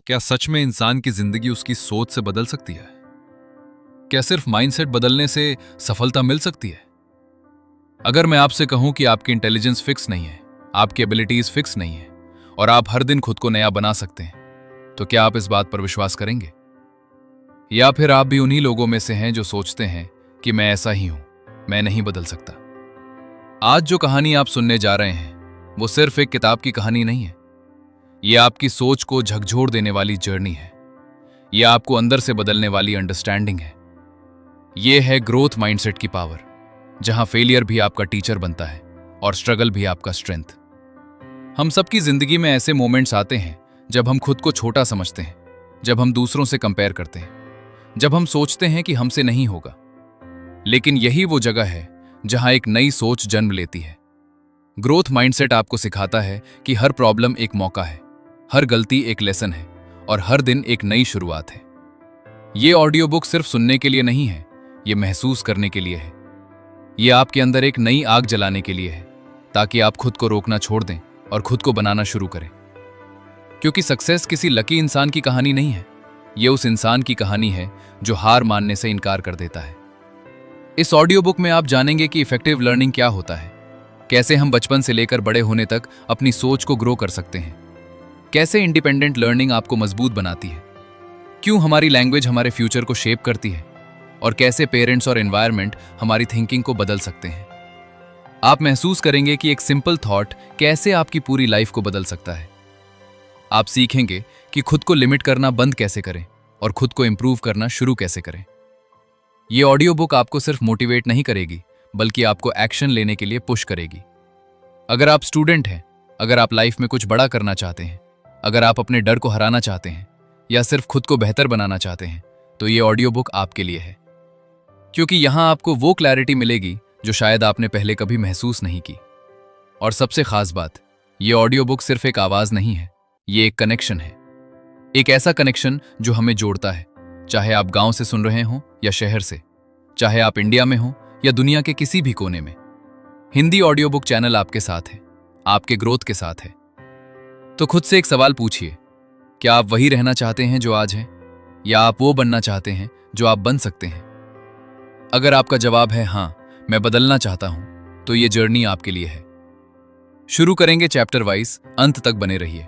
क्या सच में इंसान की जिंदगी उसकी सोच से बदल सकती है? क्या सिर्फ माइंडसेट बदलने से सफलता मिल सकती है? अगर मैं आपसे कहूं कि आपकी इंटेलिजेंस फिक्स नहीं है, आपकी एबिलिटीज फिक्स नहीं है और आप हर दिन खुद को नया बना सकते हैं, तो क्या आप इस बात पर विश्वास करेंगे? या फिर आप भी उन्हीं लोगों में से हैं जो सोचते हैं कि मैं ऐसा ही हूं, मैं नहीं बदल सकता? आज जो कहानी आप सुनने जा रहे हैं वो सिर्फ एक किताब की कहानी नहीं है। ये आपकी सोच को झकझोर देने वाली जर्नी है। ये आपको अंदर से बदलने वाली अंडरस्टैंडिंग है। ये है ग्रोथ माइंडसेट की पावर, जहां फेलियर भी आपका टीचर बनता है और स्ट्रगल भी आपका स्ट्रेंथ। हम सबकी जिंदगी में ऐसे मोमेंट्स आते हैं जब हम खुद को छोटा समझते हैं, जब हम दूसरों से कंपेयर करते हैं, जब हम सोचते हैं कि हमसे नहीं होगा। लेकिन यही वो जगह है जहां एक नई सोच जन्म लेती है। ग्रोथ माइंडसेट आपको सिखाता है कि हर प्रॉब्लम एक मौका है, हर गलती एक लेसन है और हर दिन एक नई शुरुआत है। ये ऑडियो बुक सिर्फ सुनने के लिए नहीं है, ये महसूस करने के लिए है। ये आपके अंदर एक नई आग जलाने के लिए है, ताकि आप खुद को रोकना छोड़ दें और खुद को बनाना शुरू करें। क्योंकि सक्सेस किसी लकी इंसान की कहानी नहीं है, ये उस इंसान की कहानी है जो हार मानने से इनकार कर देता है। इस ऑडियो बुक में आप जानेंगे कि इफेक्टिव लर्निंग क्या होता है, कैसे हम बचपन से लेकर बड़े होने तक अपनी सोच को ग्रो कर सकते हैं, कैसे इंडिपेंडेंट लर्निंग आपको मजबूत बनाती है, क्यों हमारी लैंग्वेज हमारे फ्यूचर को शेप करती है और कैसे पेरेंट्स और एनवायरनमेंट हमारी थिंकिंग को बदल सकते हैं। आप महसूस करेंगे कि एक सिंपल थॉट कैसे आपकी पूरी लाइफ को बदल सकता है। आप सीखेंगे कि खुद को लिमिट करना बंद कैसे करें और खुद को इंप्रूव करना शुरू कैसे करें। ये ऑडियो बुक आपको सिर्फ मोटिवेट नहीं करेगी, बल्कि आपको एक्शन लेने के लिए पुश करेगी। अगर आप स्टूडेंट हैं, अगर आप लाइफ में कुछ बड़ा करना चाहते हैं, अगर आप अपने डर को हराना चाहते हैं या सिर्फ खुद को बेहतर बनाना चाहते हैं, तो ये ऑडियो बुक आपके लिए है। क्योंकि यहां आपको वो क्लैरिटी मिलेगी जो शायद आपने पहले कभी महसूस नहीं की। और सबसे खास बात, ये ऑडियो बुक सिर्फ एक आवाज नहीं है, ये एक कनेक्शन है। एक ऐसा कनेक्शन जो हमें जोड़ता है, चाहे आप गांव से सुन रहे हों या शहर से, चाहे आप इंडिया में हों या दुनिया के किसी भी कोने में। हिंदी ऑडियो बुक चैनल आपके साथ है, आपके ग्रोथ के साथ है। तो खुद से एक सवाल पूछिए, क्या आप वही रहना चाहते हैं जो आज हैं, या आप वो बनना चाहते हैं जो आप बन सकते हैं? अगर आपका जवाब है हाँ, मैं बदलना चाहता हूं, तो ये जर्नी आपके लिए है। शुरू करेंगे चैप्टर वाइज, अंत तक बने रहिए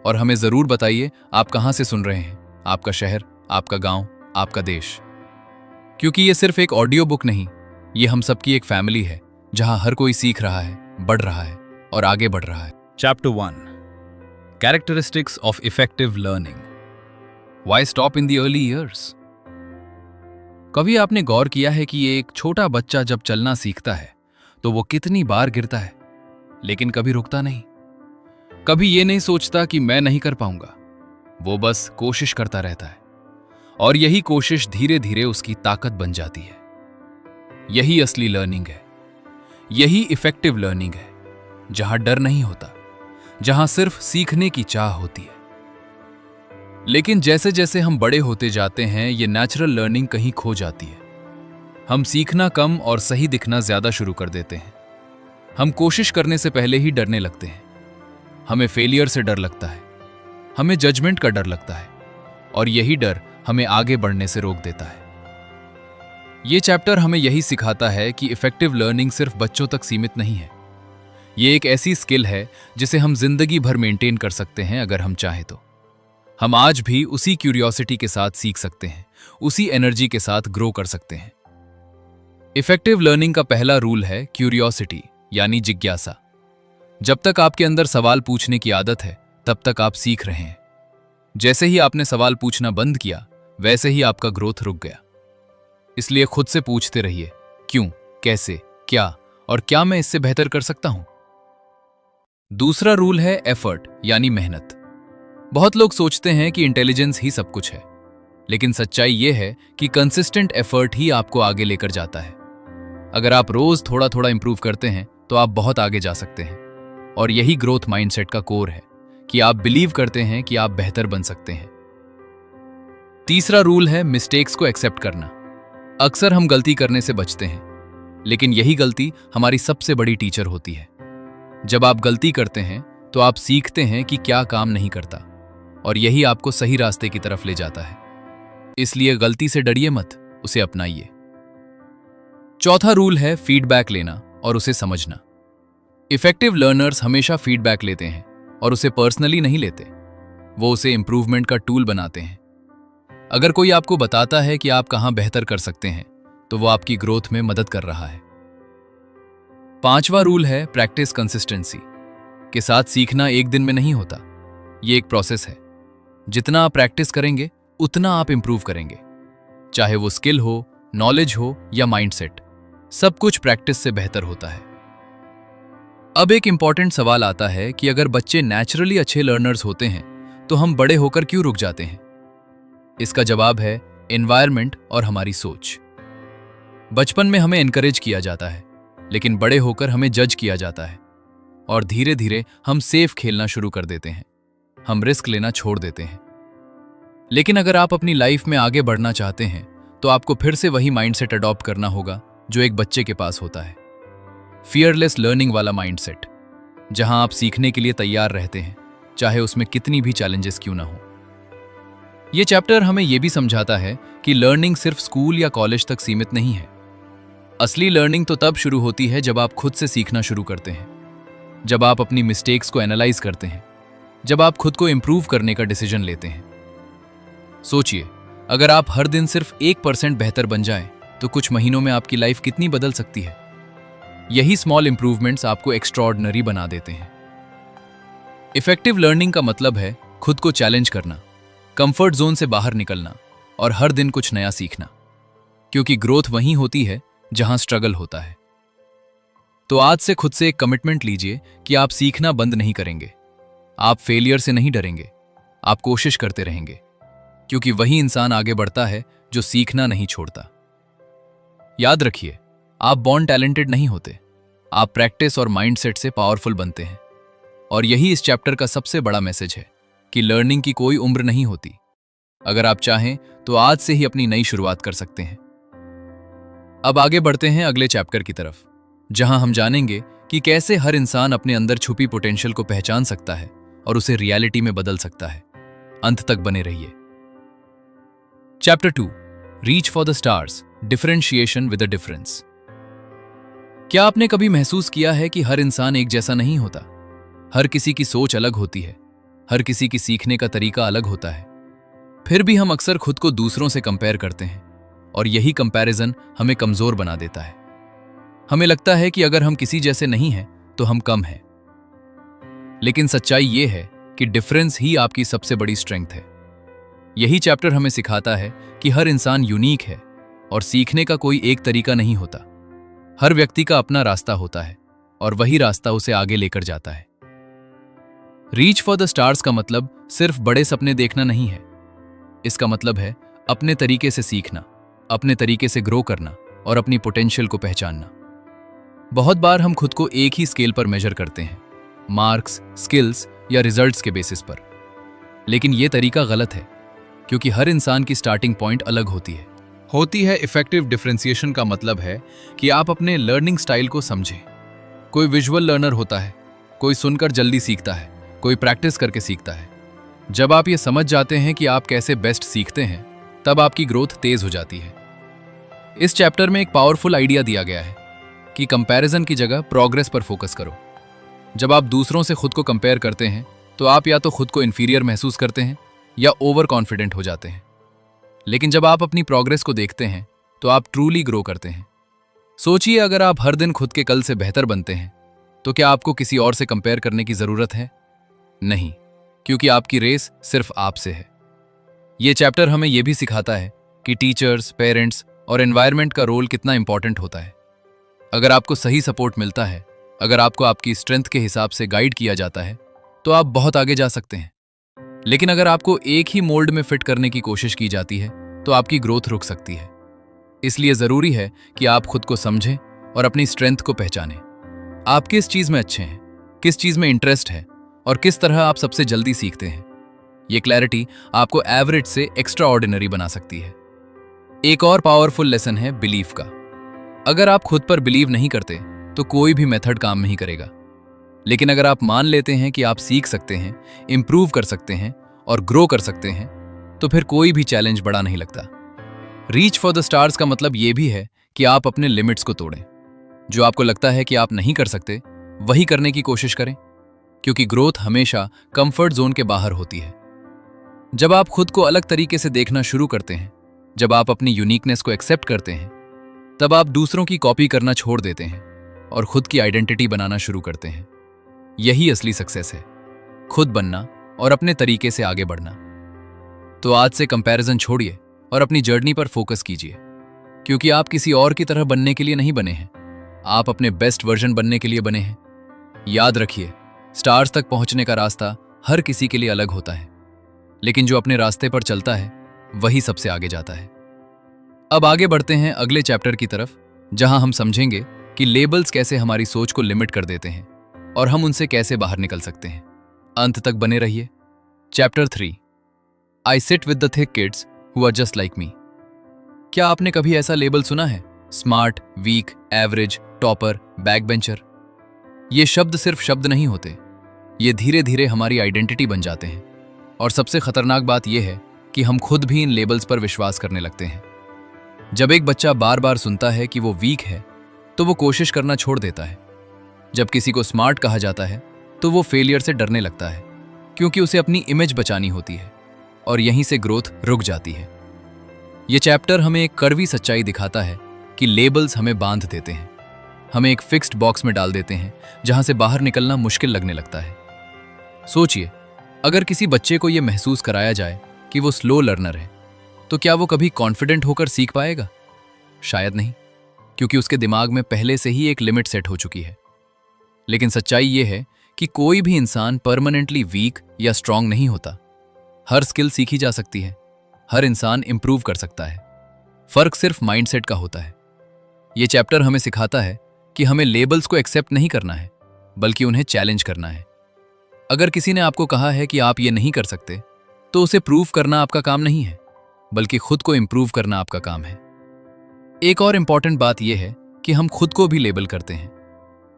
और हमें जरूर बताइए आप कहां से सुन रहे हैं, आपका शहर, आपका गांव, आपका देश। क्योंकि ये सिर्फ एक ऑडियो बुक नहीं, ये हम सबकी एक फैमिली है जहां हर कोई सीख रहा है, बढ़ रहा है और आगे बढ़ रहा है। Chapter 1, characteristics of effective learning. Why stop in the early years? कभी आपने गौर किया है कि एक छोटा बच्चा जब चलना सीखता है तो वो कितनी बार गिरता है, लेकिन कभी रुकता नहीं। कभी ये नहीं सोचता कि मैं नहीं कर पाऊंगा, वो बस कोशिश करता रहता है और यही कोशिश धीरे धीरे उसकी ताकत बन जाती है। यही असली लर्निंग है, यही इफेक्टिव लर्निंग है, जहां डर नहीं होता, जहां सिर्फ सीखने की चाह होती है। लेकिन जैसे जैसे हम बड़े होते जाते हैं, ये नेचुरल लर्निंग कहीं खो जाती है। हम सीखना कम और सही दिखना ज्यादा शुरू कर देते हैं। हम कोशिश करने से पहले ही डरने लगते हैं। हमें फेलियर से डर लगता है, हमें जजमेंट का डर लगता है और यही डर हमें आगे बढ़ने से रोक देता है। ये चैप्टर हमें यही सिखाता है कि इफेक्टिव लर्निंग सिर्फ बच्चों तक सीमित नहीं है। ये एक ऐसी स्किल है जिसे हम जिंदगी भर मेंटेन कर सकते हैं अगर हम चाहें तो। हम आज भी उसी क्यूरियोसिटी के साथ सीख सकते हैं, उसी एनर्जी के साथ ग्रो कर सकते हैं। इफेक्टिव लर्निंग का पहला रूल है क्यूरियोसिटी, यानी जिज्ञासा। जब तक आपके अंदर सवाल पूछने की आदत है, तब तक आप सीख रहे हैं। जैसे ही आपने सवाल पूछना बंद किया, वैसे ही आपका ग्रोथ रुक गया। इसलिए खुद से पूछते रहिए, क्यों, कैसे, क्या और क्या मैं इससे बेहतर कर सकता हूं। दूसरा रूल है एफर्ट, यानी मेहनत। बहुत लोग सोचते हैं कि इंटेलिजेंस ही सब कुछ है, लेकिन सच्चाई यह है कि कंसिस्टेंट एफर्ट ही आपको आगे लेकर जाता है। अगर आप रोज थोड़ा थोड़ा इंप्रूव करते हैं तो आप बहुत आगे जा सकते हैं। और यही ग्रोथ माइंडसेट का कोर है कि आप बिलीव करते हैं कि आप बेहतर बन सकते हैं। तीसरा रूल है मिस्टेक्स को एक्सेप्ट करना। अक्सर हम गलती करने से बचते हैं, लेकिन यही गलती हमारी सबसे बड़ी टीचर होती है। जब आप गलती करते हैं तो आप सीखते हैं कि क्या काम नहीं करता और यही आपको सही रास्ते की तरफ ले जाता है। इसलिए गलती से डरिए मत, उसे अपनाइए। चौथा रूल है फीडबैक लेना और उसे समझना। इफेक्टिव लर्नर्स हमेशा फीडबैक लेते हैं और उसे पर्सनली नहीं लेते, वो उसे इंप्रूवमेंट का टूल बनाते हैं। अगर कोई आपको बताता है कि आप कहां बेहतर कर सकते हैं, तो वो आपकी ग्रोथ में मदद कर रहा है। पांचवा रूल है प्रैक्टिस कंसिस्टेंसी के साथ सीखना एक दिन में नहीं होता, ये एक प्रोसेस है। जितना आप प्रैक्टिस करेंगे उतना आप इंप्रूव करेंगे, चाहे वो स्किल हो, नॉलेज हो या माइंडसेट, सब कुछ प्रैक्टिस से बेहतर होता है। अब एक इंपॉर्टेंट सवाल आता है कि अगर बच्चे नेचुरली अच्छे लर्नर्स होते हैं तो हम बड़े होकर क्यों रुक जाते हैं? इसका जवाब है एनवायरनमेंट और हमारी सोच। बचपन में हमें एनकरेज किया जाता है, लेकिन बड़े होकर हमें जज किया जाता है और धीरे धीरे हम सेफ खेलना शुरू कर देते हैं, हम रिस्क लेना छोड़ देते हैं। लेकिन अगर आप अपनी लाइफ में आगे बढ़ना चाहते हैं तो आपको फिर से वही माइंडसेट अडॉप्ट करना होगा जो एक बच्चे के पास होता है, फियरलेस लर्निंग वाला माइंडसेट, जहां आप सीखने के लिए तैयार रहते हैं, चाहे उसमें कितनी भी चैलेंजेस क्यों ना हो। यह चैप्टर हमें यह भी समझाता है कि लर्निंग सिर्फ स्कूल या कॉलेज तक सीमित नहीं है। असली लर्निंग तो तब शुरू होती है जब आप खुद से सीखना शुरू करते हैं, जब आप अपनी मिस्टेक्स को एनालाइज करते हैं, जब आप खुद को इंप्रूव करने का डिसीजन लेते हैं। सोचिए, अगर आप हर दिन सिर्फ 1% बेहतर बन जाएं, तो कुछ महीनों में आपकी लाइफ कितनी बदल सकती है। यही स्मॉल इंप्रूवमेंट्स आपको एक्स्ट्राऑर्डिनरी बना देते हैं। इफेक्टिव लर्निंग का मतलब है खुद को चैलेंज करना, कंफर्ट जोन से बाहर निकलना और हर दिन कुछ नया सीखना, क्योंकि ग्रोथ वहीं होती है जहां स्ट्रगल होता है। तो आज से खुद से एक कमिटमेंट लीजिए कि आप सीखना बंद नहीं करेंगे, आप फेलियर से नहीं डरेंगे, आप कोशिश करते रहेंगे, क्योंकि वही इंसान आगे बढ़ता है जो सीखना नहीं छोड़ता। याद रखिए, आप बॉर्न टैलेंटेड नहीं होते, आप प्रैक्टिस और माइंडसेट से पावरफुल बनते हैं। और यही इस चैप्टर का सबसे बड़ा मैसेज है कि लर्निंग की कोई उम्र नहीं होती। अगर आप चाहें तो आज से ही अपनी नई शुरुआत कर सकते हैं। अब आगे बढ़ते हैं अगले चैप्टर की तरफ, जहां हम जानेंगे कि कैसे हर इंसान अपने अंदर छुपी पोटेंशियल को पहचान सकता है और उसे रियलिटी में बदल सकता है। अंत तक बने रहिए। Chapter 2, reach for the stars, differentiation with a difference. क्या आपने कभी महसूस किया है कि हर इंसान एक जैसा नहीं होता? हर किसी की सोच अलग होती है, हर किसी की सीखने का तरीका अलग होता है। फिर भी हम अक्सर खुद को दूसरों से कंपेयर करते हैं और यही कंपैरिजन हमें कमजोर बना देता है। हमें लगता है कि अगर हम किसी जैसे नहीं हैं तो हम कम हैं। लेकिन सच्चाई यह है कि डिफरेंस ही आपकी सबसे बड़ी स्ट्रेंथ है। यही चैप्टर हमें सिखाता है कि हर इंसान यूनिक है और सीखने का कोई एक तरीका नहीं होता। हर व्यक्ति का अपना रास्ता होता है और वही रास्ता उसे आगे लेकर जाता है। रीच फॉर द स्टार्स का मतलब सिर्फ बड़े सपने देखना नहीं है। इसका मतलब है अपने तरीके से सीखना, अपने तरीके से ग्रो करना और अपनी पोटेंशियल को पहचानना। बहुत बार हम खुद को एक ही स्केल पर मेजर करते हैं, मार्क्स, स्किल्स या रिजल्ट्स के बेसिस पर। लेकिन यह तरीका गलत है, क्योंकि हर इंसान की स्टार्टिंग पॉइंट अलग होती है। इफेक्टिव डिफरेंशिएशन का मतलब है कि आप अपने लर्निंग स्टाइल को समझें। कोई विजुअल लर्नर होता है, कोई सुनकर जल्दी सीखता है, कोई प्रैक्टिस करके सीखता है। जब आप ये समझ जाते हैं कि आप कैसे बेस्ट सीखते हैं, तब आपकी ग्रोथ तेज हो जाती है। इस चैप्टर में एक पावरफुल आइडिया दिया गया है कि कंपैरिजन की जगह प्रोग्रेस पर फोकस करो। जब आप दूसरों से खुद को कंपेयर करते हैं तो आप या तो खुद को इन्फीरियर महसूस करते हैं या ओवर कॉन्फिडेंट हो जाते हैं। लेकिन जब आप अपनी प्रोग्रेस को देखते हैं तो आप ट्रूली ग्रो करते हैं। सोचिए, अगर आप हर दिन खुद के कल से बेहतर बनते हैं तो क्या आपको किसी और से कंपेयर करने की जरूरत है? नहीं, क्योंकि आपकी रेस सिर्फ आपसे है। यह चैप्टर हमें यह भी सिखाता है कि टीचर्स, पेरेंट्स और एनवायरनमेंट का रोल कितना इंपॉर्टेंट होता है। अगर आपको सही सपोर्ट मिलता है, अगर आपको आपकी स्ट्रेंथ के हिसाब से गाइड किया जाता है, तो आप बहुत आगे जा सकते हैं। लेकिन अगर आपको एक ही मोल्ड में फिट करने की कोशिश की जाती है तो आपकी ग्रोथ रुक सकती है। इसलिए जरूरी है कि आप खुद को समझें और अपनी स्ट्रेंथ को पहचानें। आप किस चीज में अच्छे हैं, किस चीज में इंटरेस्ट है और किस तरह आप सबसे जल्दी सीखते हैं। ये क्लैरिटी आपको एवरेज से एक्स्ट्रा ऑर्डिनरी बना सकती है। एक और पावरफुल लेसन है बिलीफ का। अगर आप खुद पर बिलीव नहीं करते तो कोई भी मेथड काम नहीं करेगा। लेकिन अगर आप मान लेते हैं कि आप सीख सकते हैं, इंप्रूव कर सकते हैं और ग्रो कर सकते हैं तो फिर कोई भी चैलेंज बड़ा नहीं लगता। रीच फॉर द स्टार्स का मतलब यह भी है कि आप अपने लिमिट्स को तोड़ें। जो आपको लगता है कि आप नहीं कर सकते, वही करने की कोशिश करें, क्योंकि ग्रोथ हमेशा कंफर्ट जोन के बाहर होती है। जब आप खुद को अलग तरीके से देखना शुरू करते हैं, जब आप अपनी यूनिकनेस को एक्सेप्ट करते हैं, तब आप दूसरों की कॉपी करना छोड़ देते हैं और खुद की आइडेंटिटी बनाना शुरू करते हैं। यही असली सक्सेस है, खुद बनना और अपने तरीके से आगे बढ़ना। तो आज से कंपैरिजन छोड़िए और अपनी जर्नी पर फोकस कीजिए, क्योंकि आप किसी और की तरह बनने के लिए नहीं बने हैं, आप अपने बेस्ट वर्जन बनने के लिए बने हैं। याद रखिए, स्टार्स तक पहुंचने का रास्ता हर किसी के लिए अलग होता है, लेकिन जो अपने रास्ते पर चलता है वही सबसे आगे जाता है। अब आगे बढ़ते हैं अगले चैप्टर की तरफ, जहां हम समझेंगे कि लेबल्स कैसे हमारी सोच को लिमिट कर देते हैं और हम उनसे कैसे बाहर निकल सकते हैं। अंत तक बने रहिए। Chapter 3, I sit with the thick kids who are just like me. क्या आपने कभी ऐसा लेबल सुना है? Smart, weak, average, topper, back bencher. ये शब्द सिर्फ शब्द नहीं होते, ये धीरे धीरे हमारी आइडेंटिटी बन जाते हैं। और सबसे खतरनाक बात यह है कि हम खुद भी इन लेबल्स पर विश्वास करने लगते हैं। जब एक बच्चा बार बार सुनता है कि वो वीक है, तो वो कोशिश करना छोड़ देता है। जब किसी को स्मार्ट कहा जाता है, तो वो फेलियर से डरने लगता है, क्योंकि उसे अपनी इमेज बचानी होती है, और यहीं से ग्रोथ रुक जाती है। ये चैप्टर हमें एक कड़वी सच्चाई दिखाता है कि लेबल्स हमें बांध देते हैं, हमें एक फिक्स्ड बॉक्स में डाल देते हैं जहां से बाहर निकलना मुश्किल लगने लगता है। सोचिए, अगर किसी बच्चे को यह महसूस कराया जाए कि वो स्लो लर्नर है, तो क्या वो कभी कॉन्फिडेंट होकर सीख पाएगा? शायद नहीं, क्योंकि उसके दिमाग में पहले से ही एक लिमिट सेट हो चुकी है। लेकिन सच्चाई ये है कि कोई भी इंसान परमानेंटली वीक या स्ट्रांग नहीं होता। हर स्किल सीखी जा सकती है, हर इंसान इंप्रूव कर सकता है। फर्क सिर्फ माइंडसेट का होता है। ये चैप्टर हमें सिखाता है कि हमें लेबल्स को एक्सेप्ट नहीं करना है, बल्कि उन्हें चैलेंज करना है। अगर किसी ने आपको कहा है कि आप ये नहीं कर सकते, तो उसे प्रूव करना आपका काम नहीं है, बल्कि खुद को इंप्रूव करना आपका काम है। एक और इंपॉर्टेंट बात यह है कि हम खुद को भी लेबल करते हैं।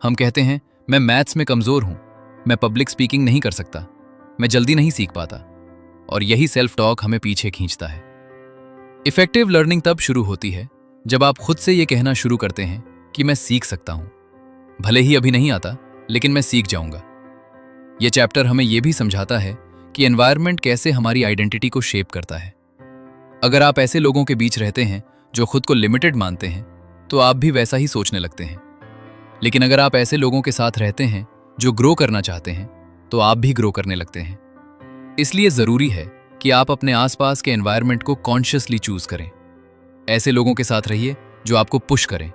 हम कहते हैं, मैं मैथ्स में कमजोर हूं, मैं पब्लिक स्पीकिंग नहीं कर सकता, मैं जल्दी नहीं सीख पाता, और यही सेल्फ टॉक हमें पीछे खींचता है। इफेक्टिव लर्निंग तब शुरू होती है जब आप खुद से यह कहना शुरू करते हैं कि मैं सीख सकता हूं, भले ही अभी नहीं आता, लेकिन मैं सीख जाऊंगा। यह चैप्टर हमें यह भी समझाता है कि एनवायरनमेंट कैसे हमारी आइडेंटिटी को शेप करता है। अगर आप ऐसे लोगों के बीच रहते हैं जो खुद को लिमिटेड मानते हैं, तो आप भी वैसा ही सोचने लगते हैं। लेकिन अगर आप ऐसे लोगों के साथ रहते हैं जो ग्रो करना चाहते हैं, तो आप भी ग्रो करने लगते हैं। इसलिए जरूरी है कि आप अपने आसपास के एनवायरनमेंट को कॉन्शियसली चूज करें। ऐसे लोगों के साथ रहिए जो आपको पुश करें,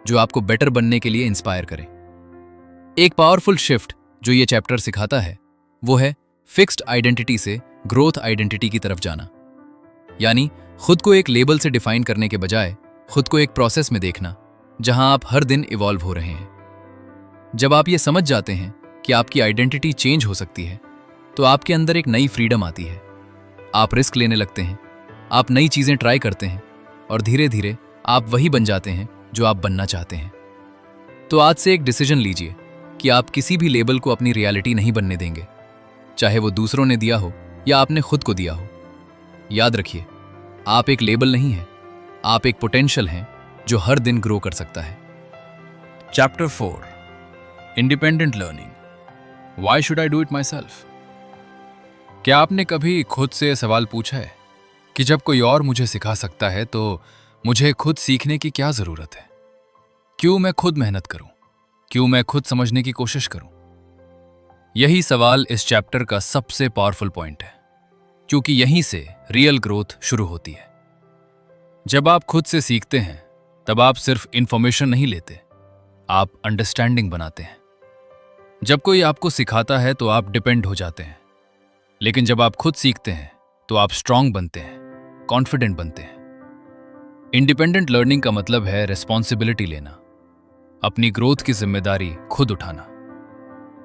जो आपको बेटर बनने के लिए इंस्पायर करें। एक पावरफुल शिफ्ट जो ये चैप्टर सिखाता है, वो है फिक्स्ड आइडेंटिटी से ग्रोथ आइडेंटिटी की तरफ जाना। यानी खुद को एक लेबल से डिफाइन करने के बजाय खुद को एक प्रोसेस में देखना, जहां आप हर दिन इवॉल्व हो रहे हैं। जब आप ये समझ जाते हैं कि आपकी आइडेंटिटी चेंज हो सकती है, तो आपके अंदर एक नई फ्रीडम आती है। आप रिस्क लेने लगते हैं, आप नई चीजें ट्राई करते हैं, और धीरे धीरे आप वही बन जाते हैं जो आप बनना चाहते हैं। तो आज से एक डिसीजन लीजिए कि आप किसी भी लेबल को अपनी रियलिटी नहीं बनने देंगे, चाहे वो दूसरों ने दिया हो या आपने खुद को दिया हो। याद रखिए, आप एक लेबल नहीं हैं, आप एक पोटेंशियल हैं जो हर दिन ग्रो कर सकता है। Chapter 4, independent learning, why should I do it my self. क्या आपने कभी खुद से सवाल पूछा है कि जब कोई और मुझे सिखा सकता है, तो मुझे खुद सीखने की क्या जरूरत है? क्यों मैं खुद मेहनत करूं? क्यों मैं खुद समझने की कोशिश करूं? यही सवाल इस चैप्टर का सबसे पावरफुल पॉइंट है, क्योंकि यहीं से रियल ग्रोथ शुरू होती है। जब आप खुद से सीखते हैं, तब आप सिर्फ इंफॉर्मेशन नहीं लेते, आप अंडरस्टैंडिंग बनाते हैं। जब कोई आपको सिखाता है तो आप डिपेंड हो जाते हैं, लेकिन जब आप खुद सीखते हैं तो आप स्ट्रांग बनते हैं, कॉन्फिडेंट बनते हैं। इंडिपेंडेंट लर्निंग का मतलब है रिस्पॉन्सिबिलिटी लेना, अपनी ग्रोथ की जिम्मेदारी खुद उठाना,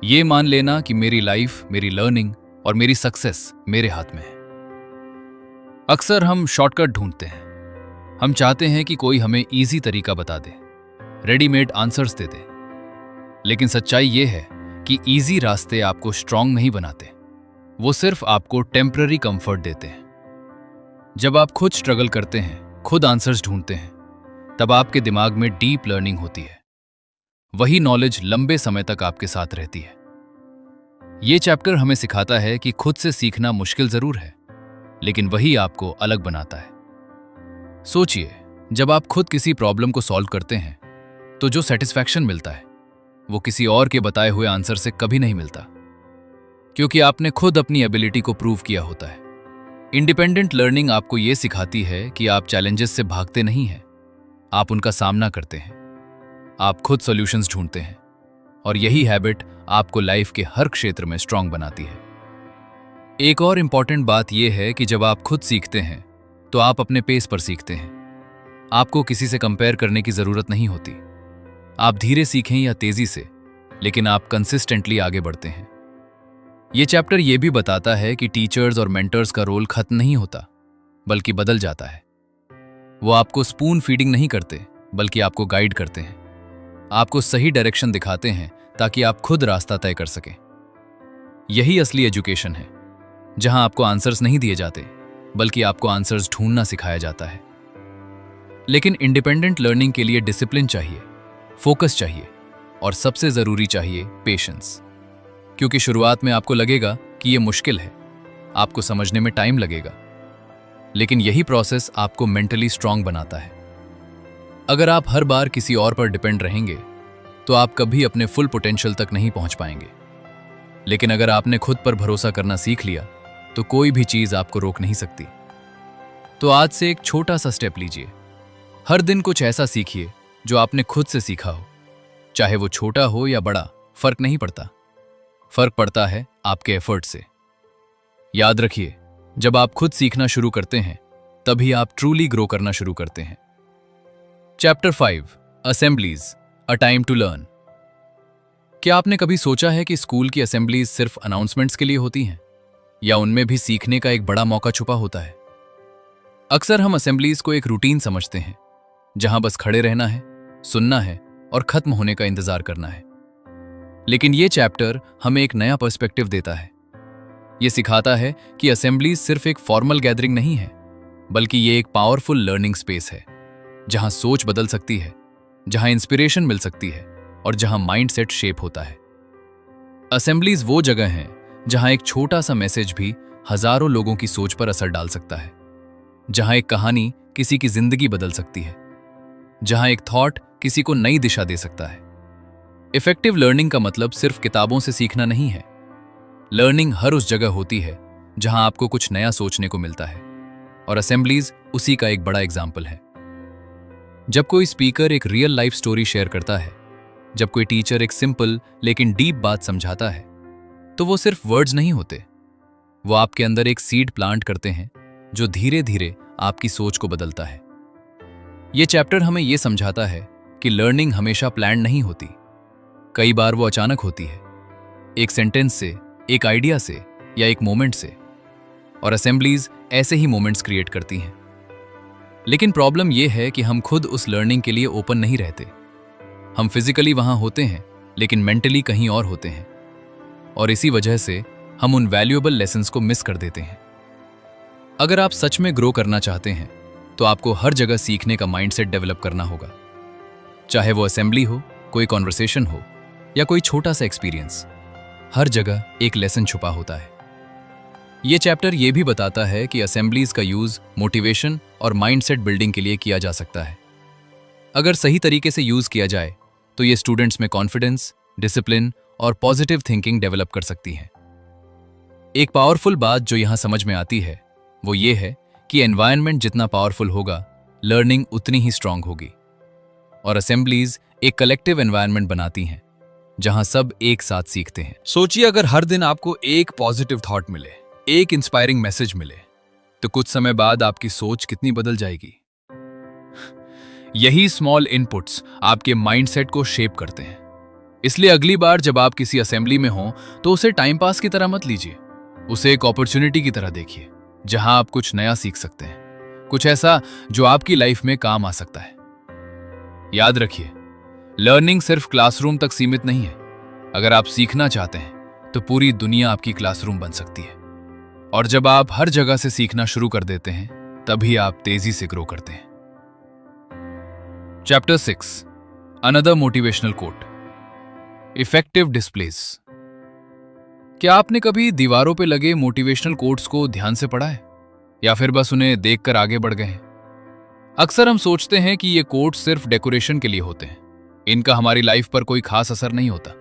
ये मान लेना कि मेरी लाइफ, मेरी लर्निंग और मेरी सक्सेस मेरे हाथ में है। अक्सर हम शॉर्टकट ढूंढते हैं, हम चाहते हैं कि कोई हमें इजी तरीका बता दे, रेडीमेड आंसर्स दे दे। लेकिन सच्चाई ये है कि इजी रास्ते आपको स्ट्रांग नहीं बनाते, वो सिर्फ आपको टेम्पररी कंफर्ट देते हैं। जब आप खुद स्ट्रगल करते हैं, खुद आंसर्स ढूंढते हैं, तब आपके दिमाग में डीप लर्निंग होती है। वही नॉलेज लंबे समय तक आपके साथ रहती है। ये चैप्टर हमें सिखाता है कि खुद से सीखना मुश्किल जरूर है, लेकिन वही आपको अलग बनाता है। सोचिए, जब आप खुद किसी प्रॉब्लम को सॉल्व करते हैं तो जो सेटिस्फैक्शन मिलता है वो किसी और के बताए हुए आंसर से कभी नहीं मिलता, क्योंकि आपने खुद अपनी एबिलिटी को प्रूव किया होता है। इंडिपेंडेंट लर्निंग आपको ये सिखाती है कि आप चैलेंजेस से भागते नहीं हैं, आप उनका सामना करते हैं, आप खुद सॉल्यूशंस ढूंढते हैं, और यही हैबिट आपको लाइफ के हर क्षेत्र में स्ट्रांग बनाती है। एक और इंपॉर्टेंट बात यह है कि जब आप खुद सीखते हैं तो आप अपने पेस पर सीखते हैं। आपको किसी से कंपेयर करने की जरूरत नहीं होती। आप धीरे सीखें या तेजी से, लेकिन आप कंसिस्टेंटली आगे बढ़ते हैं। यह चैप्टर यह भी बताता है कि टीचर्स और मेंटर्स का रोल खत्म नहीं होता, बल्कि बदल जाता है। वो आपको स्पून फीडिंग नहीं करते, बल्कि आपको गाइड करते हैं, आपको सही डायरेक्शन दिखाते हैं ताकि आप खुद रास्ता तय कर सकें। यही असली एजुकेशन है, जहां आपको आंसर्स नहीं दिए जाते, बल्कि आपको आंसर्स ढूंढना सिखाया जाता है। लेकिन इंडिपेंडेंट लर्निंग के लिए डिसिप्लिन चाहिए, फोकस चाहिए, और सबसे जरूरी चाहिए पेशेंस। क्योंकि शुरुआत में आपको लगेगा कि यह मुश्किल है, आपको समझने में टाइम लगेगा, लेकिन यही प्रोसेस आपको मेंटली स्ट्रांग बनाता है। अगर आप हर बार किसी और पर डिपेंड रहेंगे तो आप कभी अपने फुल पोटेंशियल तक नहीं पहुंच पाएंगे। लेकिन अगर आपने खुद पर भरोसा करना सीख लिया तो कोई भी चीज आपको रोक नहीं सकती। तो आज से एक छोटा सा स्टेप लीजिए। हर दिन कुछ ऐसा सीखिए जो आपने खुद से सीखा हो, चाहे वो छोटा हो या बड़ा, फर्क नहीं पड़ता। फर्क पड़ता है आपके एफर्ट से। याद रखिए, जब आप खुद सीखना शुरू करते हैं तभी आप ट्रूली ग्रो करना शुरू करते हैं। Chapter 5, assemblies, a time to learn. क्या आपने कभी सोचा है कि स्कूल की असेंबलीज सिर्फ अनाउंसमेंट्स के लिए होती हैं, या उनमें भी सीखने का एक बड़ा मौका छुपा होता है? अक्सर हम असेंबलीज को एक रूटीन समझते हैं, जहां बस खड़े रहना है, सुनना है और खत्म होने का इंतजार करना है। लेकिन यह चैप्टर हमें एक नया पर्सपेक्टिव देता है। यह सिखाता है कि असेंबलीज सिर्फ एक फॉर्मल गैदरिंग नहीं है, बल्कि यह एक पावरफुल लर्निंग स्पेस है, जहां सोच बदल सकती है, जहां इंस्पिरेशन मिल सकती है, और जहां माइंडसेट शेप होता है। असेंबलीज वो जगह हैं जहां एक छोटा सा मैसेज भी हजारों लोगों की सोच पर असर डाल सकता है, जहां एक कहानी किसी की जिंदगी बदल सकती है, जहां एक थॉट किसी को नई दिशा दे सकता है। इफेक्टिव लर्निंग का मतलब सिर्फ किताबों से सीखना नहीं है। लर्निंग हर उस जगह होती है जहां आपको कुछ नया सोचने को मिलता है, और असेंबलीज उसी का एक बड़ा एग्जाम्पल है। जब कोई स्पीकर एक रियल लाइफ स्टोरी शेयर करता है, जब कोई टीचर एक सिंपल लेकिन डीप बात समझाता है, तो वो सिर्फ वर्ड्स नहीं होते, वो आपके अंदर एक सीड प्लांट करते हैं जो धीरे धीरे आपकी सोच को बदलता है। ये चैप्टर हमें यह समझाता है कि लर्निंग हमेशा प्लान नहीं होती। कई बार वो अचानक होती है, एक सेंटेंस से, एक आइडिया से, या एक मोमेंट से, और असेंबलीज ऐसे ही मोमेंट्स क्रिएट करती हैं। लेकिन प्रॉब्लम यह है कि हम खुद उस लर्निंग के लिए ओपन नहीं रहते। हम फिजिकली वहां होते हैं, लेकिन मेंटली कहीं और होते हैं, और इसी वजह से हम उन वैल्यूएबल लेसन्स को मिस कर देते हैं। अगर आप सच में ग्रो करना चाहते हैं तो आपको हर जगह सीखने का माइंडसेट डेवलप करना होगा, चाहे वो असेंबली हो, कोई कॉन्वर्सेशन हो, या कोई छोटा सा एक्सपीरियंस। हर जगह एक लेसन छुपा होता है। ये चैप्टर ये भी बताता है कि असेंबलीज का यूज मोटिवेशन और माइंडसेट बिल्डिंग के लिए किया जा सकता है। अगर सही तरीके से यूज किया जाए तो ये स्टूडेंट्स में कॉन्फिडेंस, डिसिप्लिन और पॉजिटिव थिंकिंग डेवलप कर सकती हैं। एक पावरफुल बात जो यहां समझ में आती है वो ये है कि एनवायरनमेंट जितना पावरफुल होगा, लर्निंग उतनी ही स्ट्रांग होगी। और असेंबलीज एक कलेक्टिव एनवायरनमेंट बनाती हैं जहां सब एक साथ सीखते हैं। सोचिए, अगर हर दिन आपको एक पॉजिटिव थॉट मिले, एक इंस्पायरिंग मैसेज मिले, तो कुछ समय बाद आपकी सोच कितनी बदल जाएगी। यही स्मॉल इनपुट्स आपके माइंडसेट को शेप करते हैं। इसलिए अगली बार जब आप किसी असेंबली में हो तो उसे टाइम पास की तरह मत लीजिए, उसे एक अपॉर्चुनिटी की तरह देखिए, जहां आप कुछ नया सीख सकते हैं, कुछ ऐसा जो आपकी लाइफ में काम आ सकता है। याद रखिए, लर्निंग सिर्फ क्लासरूम तक सीमित नहीं है। अगर आप सीखना चाहते हैं तो पूरी दुनिया आपकी क्लासरूम बन सकती है। और जब आप हर जगह से सीखना शुरू कर देते हैं तभी आप तेजी से ग्रो करते हैं। Chapter 6, another motivational quote, effective displace. क्या आपने कभी दीवारों पे लगे मोटिवेशनल कोट्स को ध्यान से पढ़ा है या फिर बस उन्हें देखकर आगे बढ़ गए हैं? अक्सर हम सोचते हैं कि ये कोट्स सिर्फ डेकोरेशन के लिए होते हैं, इनका हमारी लाइफ पर कोई खास असर नहीं होता।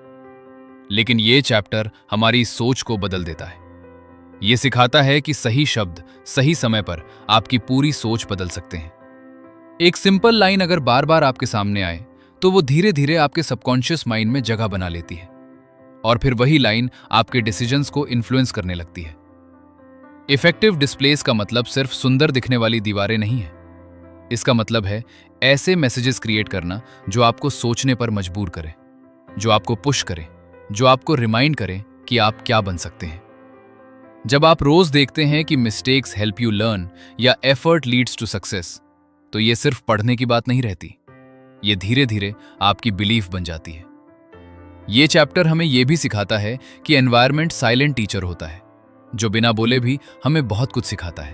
लेकिन ये चैप्टर हमारी सोच को बदल देता है। ये सिखाता है कि सही शब्द सही समय पर आपकी पूरी सोच बदल सकते हैं। एक सिंपल लाइन अगर बार बार आपके सामने आए तो वो धीरे धीरे आपके सबकॉन्शियस माइंड में जगह बना लेती है और फिर वही लाइन आपके डिसीजंस को इन्फ्लुएंस करने लगती है। इफेक्टिव डिस्प्लेस का मतलब सिर्फ सुंदर दिखने वाली दीवारें नहीं है। इसका मतलब है ऐसे मैसेजेस क्रिएट करना जो आपको सोचने पर मजबूर करें, जो आपको पुश करें, जो आपको रिमाइंड करें कि आप क्या बन सकते हैं। जब आप रोज देखते हैं कि मिस्टेक्स हेल्प यू लर्न या एफर्ट लीड्स टू सक्सेस, तो ये सिर्फ पढ़ने की बात नहीं रहती, ये धीरे धीरे आपकी बिलीफ बन जाती है। ये चैप्टर हमें यह भी सिखाता है कि एनवायरनमेंट साइलेंट टीचर होता है, जो बिना बोले भी हमें बहुत कुछ सिखाता है।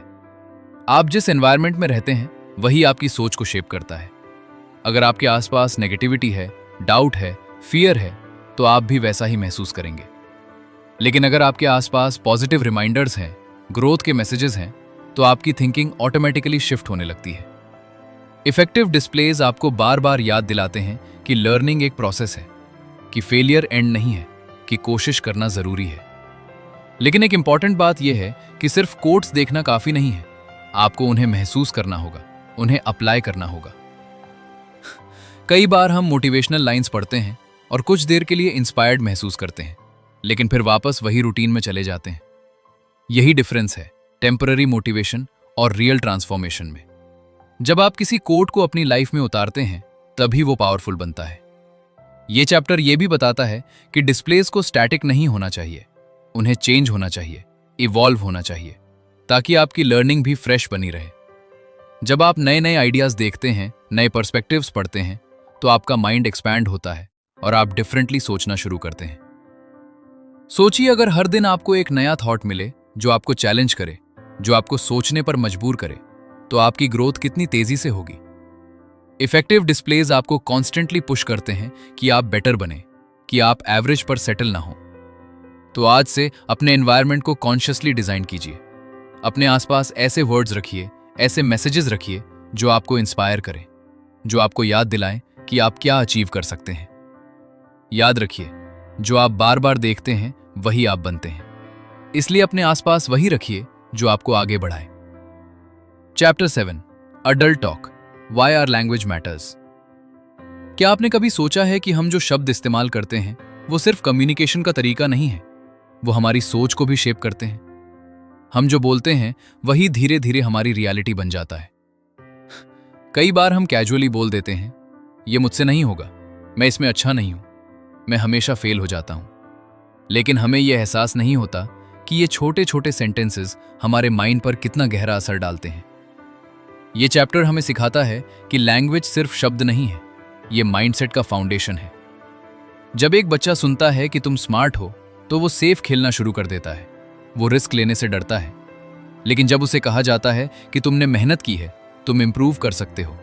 आप जिस एनवायरनमेंट में रहते हैं वही आपकी सोच को शेप करता है। अगर आपके आसपास नेगेटिविटी है, डाउट है, फियर है, तो आप भी वैसा ही महसूस करेंगे। लेकिन अगर आपके आसपास पॉजिटिव रिमाइंडर्स हैं, ग्रोथ के मैसेजेस हैं, तो आपकी थिंकिंग ऑटोमेटिकली शिफ्ट होने लगती है। इफेक्टिव डिस्प्लेज आपको बार बार याद दिलाते हैं कि लर्निंग एक प्रोसेस है, कि फेलियर एंड नहीं है, कि कोशिश करना जरूरी है। लेकिन एक इंपॉर्टेंट बात यह है कि सिर्फ कोट्स देखना काफी नहीं है, आपको उन्हें महसूस करना होगा, उन्हें अप्लाई करना होगा। कई बार हम मोटिवेशनल लाइंस पढ़ते हैं और कुछ देर के लिए इंस्पायर्ड महसूस करते हैं, लेकिन फिर वापस वही रूटीन में चले जाते हैं। यही डिफरेंस है टेम्पररी मोटिवेशन और रियल ट्रांसफॉर्मेशन में। जब आप किसी कोट को अपनी लाइफ में उतारते हैं तभी वो पावरफुल बनता है। ये चैप्टर ये भी बताता है कि डिस्प्लेस को स्टैटिक नहीं होना चाहिए, उन्हें चेंज होना चाहिए, इवॉल्व होना चाहिए, ताकि आपकी लर्निंग भी फ्रेश बनी रहे। जब आप नए नए आइडियाज देखते हैं, नए पर्सपेक्टिव्स पढ़ते हैं, तो आपका माइंड एक्सपैंड होता है और आप डिफरेंटली सोचना शुरू करते हैं। सोचिए अगर हर दिन आपको एक नया थॉट मिले जो आपको चैलेंज करे, जो आपको सोचने पर मजबूर करे, तो आपकी ग्रोथ कितनी तेजी से होगी। इफेक्टिव डिस्प्लेज आपको कॉन्स्टेंटली पुश करते हैं कि आप बेटर बने, कि आप एवरेज पर सेटल ना हो। तो आज से अपने एनवायरनमेंट को कॉन्शियसली डिजाइन कीजिए। अपने आसपास ऐसे वर्ड्स रखिए, ऐसे मैसेजेस रखिए जो आपको इंस्पायर करें, जो आपको याद दिलाएं कि आप क्या अचीव कर सकते हैं। याद रखिए, जो आप बार बार देखते हैं वही आप बनते हैं, इसलिए अपने आसपास वही रखिए जो आपको आगे बढ़ाए। Chapter 7, adult talk, why our language matters. क्या आपने कभी सोचा है कि हम जो शब्द इस्तेमाल करते हैं वो सिर्फ कम्युनिकेशन का तरीका नहीं है, वो हमारी सोच को भी शेप करते हैं। हम जो बोलते हैं वही धीरे धीरे हमारी रियलिटी बन जाता है। कई बार हम कैजुअली बोल देते हैं, ये मुझसे नहीं होगा, मैं इसमें अच्छा नहीं हूं, मैं हमेशा फेल हो जाता हूं। लेकिन हमें यह एहसास नहीं होता कि ये छोटे छोटे सेंटेंसेस हमारे माइंड पर कितना गहरा असर डालते हैं। ये चैप्टर हमें सिखाता है कि लैंग्वेज सिर्फ शब्द नहीं है, ये माइंडसेट का फाउंडेशन है। जब एक बच्चा सुनता है कि तुम स्मार्ट हो तो वो सेफ खेलना शुरू कर देता है, वो रिस्क लेने से डरता है। लेकिन जब उसे कहा जाता है कि तुमने मेहनत की है, तुम इंप्रूव कर सकते हो,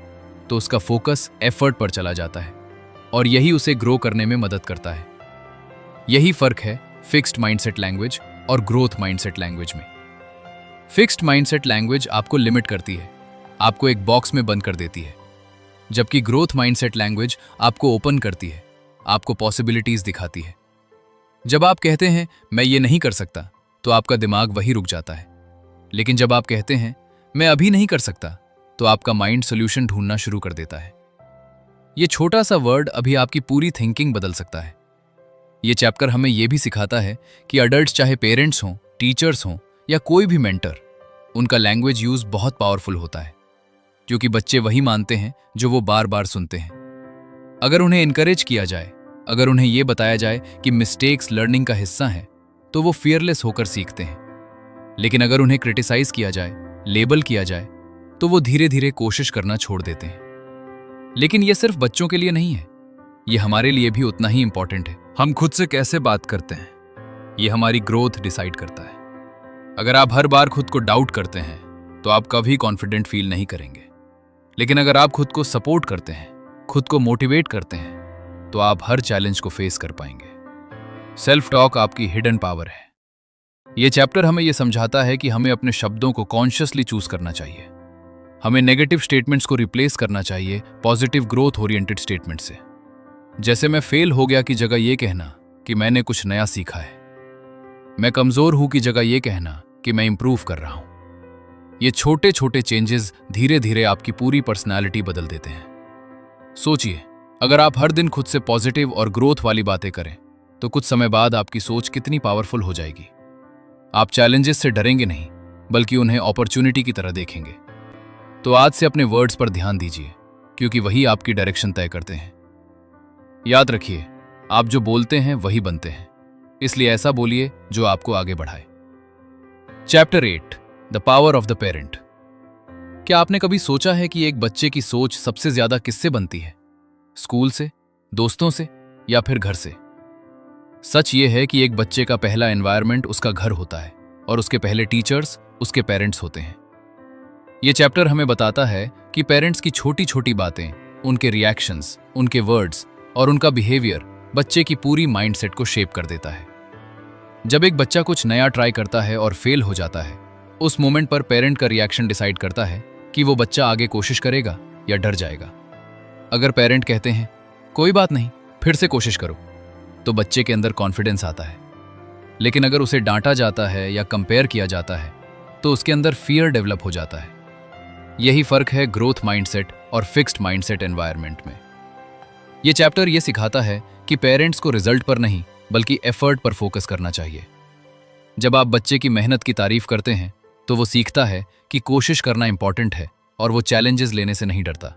तो उसका फोकस एफर्ट पर चला जाता है और यही उसे ग्रो करने में मदद करता है। यही फर्क है फिक्स्ड माइंडसेट लैंग्वेज और ग्रोथ माइंडसेट लैंग्वेज में। फिक्स्ड माइंडसेट लैंग्वेज आपको लिमिट करती है, आपको एक बॉक्स में बंद कर देती है, जबकि ग्रोथ माइंडसेट लैंग्वेज आपको ओपन करती है, आपको पॉसिबिलिटीज दिखाती है। जब आप कहते हैं मैं ये नहीं कर सकता, तो आपका दिमाग वही रुक जाता है। लेकिन जब आप कहते हैं मैं अभी नहीं कर सकता, तो आपका माइंड सोल्यूशन ढूंढना शुरू कर देता है। ये छोटा सा वर्ड अभी आपकी पूरी थिंकिंग बदल सकता है। ये चैप्टर हमें यह भी सिखाता है कि अडल्ट्स, चाहे पेरेंट्स हों, टीचर्स हों या कोई भी मेंटर, उनका लैंग्वेज यूज बहुत पावरफुल होता है, क्योंकि बच्चे वही मानते हैं जो वो बार बार सुनते हैं। अगर उन्हें इनकरेज किया जाए, अगर उन्हें यह बताया जाए कि मिस्टेक्स लर्निंग का हिस्सा है, तो वो फियरलेस होकर सीखते हैं। लेकिन अगर उन्हें क्रिटिसाइज किया जाए, लेबल किया जाए, तो वो धीरे धीरे कोशिश करना छोड़ देते हैं। लेकिन यह सिर्फ बच्चों के लिए नहीं है, ये हमारे लिए भी उतना ही इंपॉर्टेंट है। हम खुद से कैसे बात करते हैं, ये हमारी ग्रोथ डिसाइड करता है। अगर आप हर बार खुद को डाउट करते हैं तो आप कभी कॉन्फिडेंट फील नहीं करेंगे। लेकिन अगर आप खुद को सपोर्ट करते हैं, खुद को मोटिवेट करते हैं, तो आप हर चैलेंज को फेस कर पाएंगे। सेल्फ टॉक आपकी हिडन पावर है। ये चैप्टर हमें यह समझाता है कि हमें अपने शब्दों को कॉन्शियसली चूज करना चाहिए। हमें नेगेटिव स्टेटमेंट्स को रिप्लेस करना चाहिए पॉजिटिव ग्रोथ ओरिएंटेड स्टेटमेंट से। जैसे मैं फेल हो गया की जगह यह कहना कि मैंने कुछ नया सीखा है। मैं कमजोर हूं की जगह यह कहना कि मैं इंप्रूव कर रहा हूं। ये छोटे छोटे चेंजेस धीरे धीरे आपकी पूरी पर्सनालिटी बदल देते हैं। सोचिए, अगर आप हर दिन खुद से पॉजिटिव और ग्रोथ वाली बातें करें तो कुछ समय बाद आपकी सोच कितनी पावरफुल हो जाएगी। आप चैलेंजेस से डरेंगे नहीं, बल्कि उन्हें अपॉर्चुनिटी की तरह देखेंगे। तो आज से अपने वर्ड्स पर ध्यान दीजिए, क्योंकि वही आपकी डायरेक्शन तय करते हैं। याद रखिए, आप जो बोलते हैं वही बनते हैं, इसलिए ऐसा बोलिए जो आपको आगे बढ़ाए। Chapter 8 the power of the parent. क्या आपने कभी सोचा है कि एक बच्चे की सोच सबसे ज्यादा किससे बनती है? स्कूल से, दोस्तों से, या फिर घर से? सच ये है कि एक बच्चे का पहला एनवायरनमेंट उसका घर होता है और उसके पहले टीचर्स उसके पेरेंट्स होते हैं। ये चैप्टर हमें बताता है कि पेरेंट्स की छोटी छोटी बातें, उनके रिएक्शंस, उनके वर्ड्स और उनका बिहेवियर बच्चे की पूरी माइंडसेट को शेप कर देता है। जब एक बच्चा कुछ नया ट्राई करता है और फेल हो जाता है, उस मोमेंट पर पेरेंट का रिएक्शन डिसाइड करता है कि वो बच्चा आगे कोशिश करेगा या डर जाएगा। अगर पेरेंट कहते हैं कोई बात नहीं, फिर से कोशिश करो, तो बच्चे के अंदर कॉन्फिडेंस आता है। लेकिन अगर उसे डांटा जाता है या कंपेयर किया जाता है तो उसके अंदर फियर डेवलप हो जाता है। यही फर्क है ग्रोथ माइंडसेट और फिक्स्ड माइंडसेट एनवायरनमेंट में। यह चैप्टर यह सिखाता है कि पेरेंट्स को रिजल्ट पर नहीं बल्कि एफर्ट पर फोकस करना चाहिए। जब आप बच्चे की मेहनत की तारीफ करते हैं तो वो सीखता है कि कोशिश करना इंपॉर्टेंट है और वो चैलेंजेस लेने से नहीं डरता।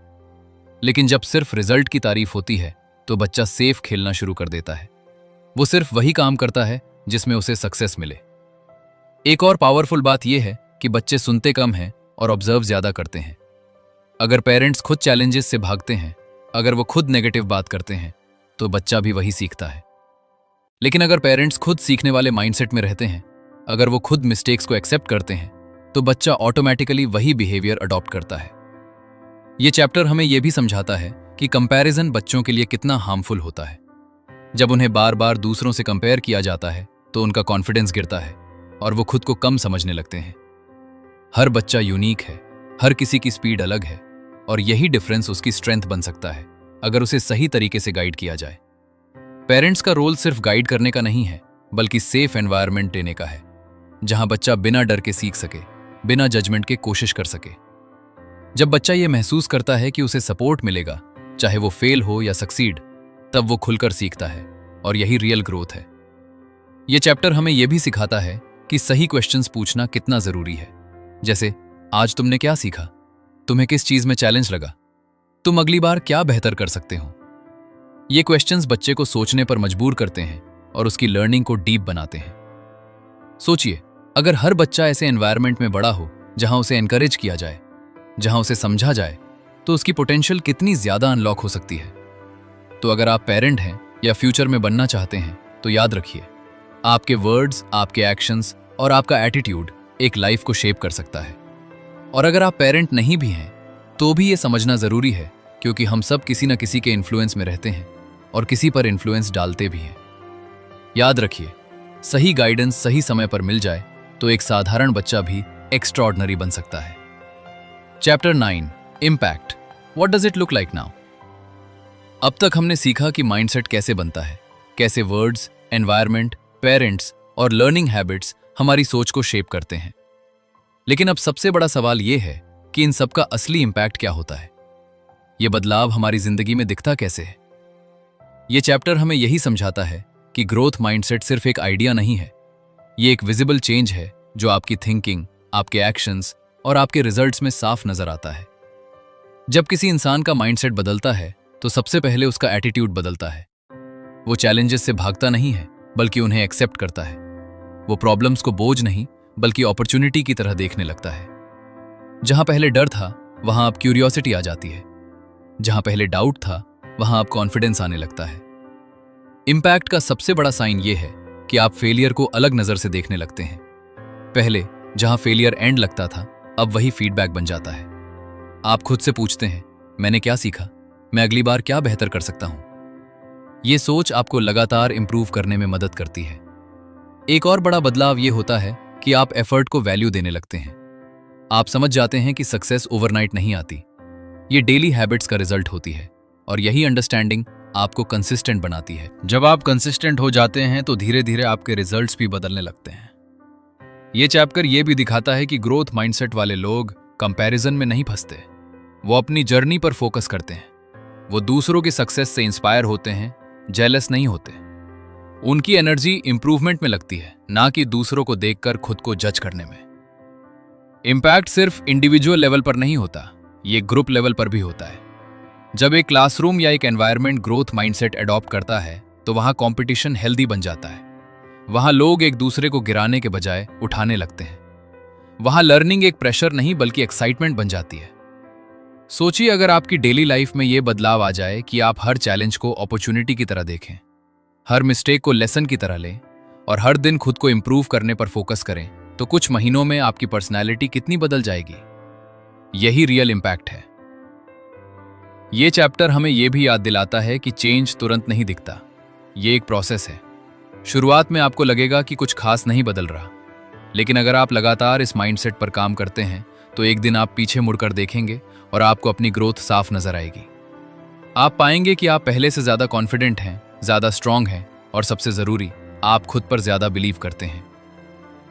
लेकिन जब सिर्फ रिजल्ट की तारीफ होती है तो बच्चा सेफ खेलना शुरू कर देता है। वो सिर्फ वही काम करता है जिसमें उसे सक्सेस मिले। एक और पावरफुल बात यह है कि बच्चे सुनते कम हैं और ऑब्जर्व ज्यादा करते हैं। अगर पेरेंट्स खुद चैलेंजेस से भागते हैं, अगर वो खुद नेगेटिव बात करते हैं, तो बच्चा भी वही सीखता है। लेकिन अगर पेरेंट्स खुद सीखने वाले माइंडसेट में रहते हैं, अगर वो खुद मिस्टेक्स को एक्सेप्ट करते हैं, तो बच्चा ऑटोमेटिकली वही बिहेवियर अडॉप्ट करता है। ये चैप्टर हमें यह भी समझाता है कि कंपैरिजन बच्चों के लिए कितना हार्मफुल होता है। जब उन्हें बार बार दूसरों से कंपेयर किया जाता है तो उनका कॉन्फिडेंस गिरता है और वो खुद को कम समझने लगते हैं। हर बच्चा यूनिक है, हर किसी की स्पीड अलग है, और यही डिफरेंस उसकी स्ट्रेंथ बन सकता है अगर उसे सही तरीके से गाइड किया जाए। पेरेंट्स का रोल सिर्फ गाइड करने का नहीं है, बल्कि सेफ एनवायरनमेंट देने का है, जहां बच्चा बिना डर के सीख सके, बिना जजमेंट के कोशिश कर सके। जब बच्चा ये महसूस करता है कि उसे सपोर्ट मिलेगा, चाहे वो फेल हो या सक्सीड, तब वो खुलकर सीखता है, और यही रियल ग्रोथ है। ये चैप्टर हमें यह भी सिखाता है कि सही क्वेश्चंस पूछना कितना जरूरी है। जैसे, आज तुमने क्या सीखा? तुम्हें किस चीज में चैलेंज लगा? तुम अगली बार क्या बेहतर कर सकते हो? ये क्वेश्चंस बच्चे को सोचने पर मजबूर करते हैं और उसकी लर्निंग को डीप बनाते हैं। सोचिए, अगर हर बच्चा ऐसे एनवायरनमेंट में बड़ा हो जहां उसे एनकरेज किया जाए, जहां उसे समझा जाए, तो उसकी पोटेंशियल कितनी ज्यादा अनलॉक हो सकती है। तो अगर आप पेरेंट हैं या फ्यूचर में बनना चाहते हैं, तो याद रखिए, आपके वर्ड्स, आपके एक्शंस और आपका एटीट्यूड एक लाइफ को शेप कर सकता है। और अगर आप पेरेंट नहीं भी हैं, तो भी ये समझना जरूरी है, क्योंकि हम सब किसी न किसी के इन्फ्लुएंस में रहते हैं और किसी पर इन्फ्लुएंस डालते भी हैं। याद रखिए, सही गाइडेंस सही समय पर मिल जाए तो एक साधारण बच्चा भी एक्स्ट्राऑर्डिनरी बन सकता है। Chapter 9 impact. What does it look like now? अब तक हमने सीखा कि माइंडसेट कैसे बनता है, कैसे वर्ड्स, एनवायरनमेंट, पेरेंट्स और लर्निंग हैबिट्स हमारी सोच को शेप करते हैं। लेकिन अब सबसे बड़ा सवाल यह है कि इन सब का असली इंपैक्ट क्या होता है? यह बदलाव हमारी जिंदगी में दिखता कैसे है? यह चैप्टर हमें यही समझाता है कि ग्रोथ माइंडसेट सिर्फ एक आइडिया नहीं है, यह एक विजिबल चेंज है जो आपकी थिंकिंग, आपके एक्शंस और आपके रिजल्ट्स में साफ नजर आता है। जब किसी इंसान का माइंडसेट बदलता है तो सबसे पहले उसका एटीट्यूड बदलता है। वो चैलेंजेस से भागता नहीं है, बल्कि उन्हें एक्सेप्ट करता है। वो प्रॉब्लम्स को बोझ नहीं बल्कि अपॉर्चुनिटी की तरह देखने लगता है। जहां पहले डर था, वहां अब क्यूरियोसिटी आ जाती है। जहां पहले डाउट था, वहां अब कॉन्फिडेंस आने लगता है। इम्पैक्ट का सबसे बड़ा साइन ये है कि आप फेलियर को अलग नजर से देखने लगते हैं। पहले जहां फेलियर एंड लगता था, अब वही फीडबैक बन जाता है। आप खुद से पूछते हैं, मैंने क्या सीखा, मैं अगली बार क्या बेहतर कर सकता हूं। यह सोच आपको लगातार इंप्रूव करने में मदद करती है। एक और बड़ा बदलाव यह होता है कि आप एफर्ट को वैल्यू देने लगते हैं। आप समझ जाते हैं कि सक्सेस ओवरनाइट नहीं आती, ये डेली हैबिट्स का रिजल्ट होती है, और यही अंडरस्टैंडिंग आपको कंसिस्टेंट बनाती है। जब आप कंसिस्टेंट हो जाते हैं तो धीरे धीरे आपके रिजल्ट्स भी बदलने लगते हैं। ये चैप्टर ये भी दिखाता है कि ग्रोथ माइंडसेट वाले लोग कंपैरिजन में नहीं फंसते, वो अपनी जर्नी पर फोकस करते हैं। वो दूसरों की सक्सेस से इंस्पायर होते हैं, जेलस नहीं होते। उनकी एनर्जी इंप्रूवमेंट में लगती है, ना कि दूसरों को देखकर खुद को जज करने में। इंपैक्ट सिर्फ इंडिविजुअल लेवल पर नहीं होता, ये ग्रुप लेवल पर भी होता है। जब एक क्लासरूम या एक एनवायरनमेंट ग्रोथ माइंडसेट अडॉप्ट करता है तो वहां कंपटीशन हेल्दी बन जाता है। वहां लोग एक दूसरे को गिराने के बजाय उठाने लगते हैं। वहां लर्निंग एक प्रेशर नहीं बल्कि एक्साइटमेंट बन जाती है। सोचिए अगर आपकी डेली लाइफ में यह बदलाव आ जाए कि आप हर चैलेंज को अपॉर्चुनिटी की तरह देखें, हर मिस्टेक को लेसन की तरह लें और हर दिन खुद को इंप्रूव करने पर फोकस करें, तो कुछ महीनों में आपकी पर्सनैलिटी कितनी बदल जाएगी। यही रियल इंपैक्ट है। यह चैप्टर हमें यह भी याद दिलाता है कि चेंज तुरंत नहीं दिखता, ये एक प्रोसेस है। शुरुआत में आपको लगेगा कि कुछ खास नहीं बदल रहा, लेकिन अगर आप लगातार इस माइंडसेट पर काम करते हैं तो एक दिन आप पीछे मुड़कर देखेंगे और आपको अपनी ग्रोथ साफ नजर आएगी। आप पाएंगे कि आप पहले से ज्यादा कॉन्फिडेंट हैं, ज्यादा स्ट्रांग हैं और सबसे जरूरी, आप खुद पर ज्यादा बिलीव करते हैं।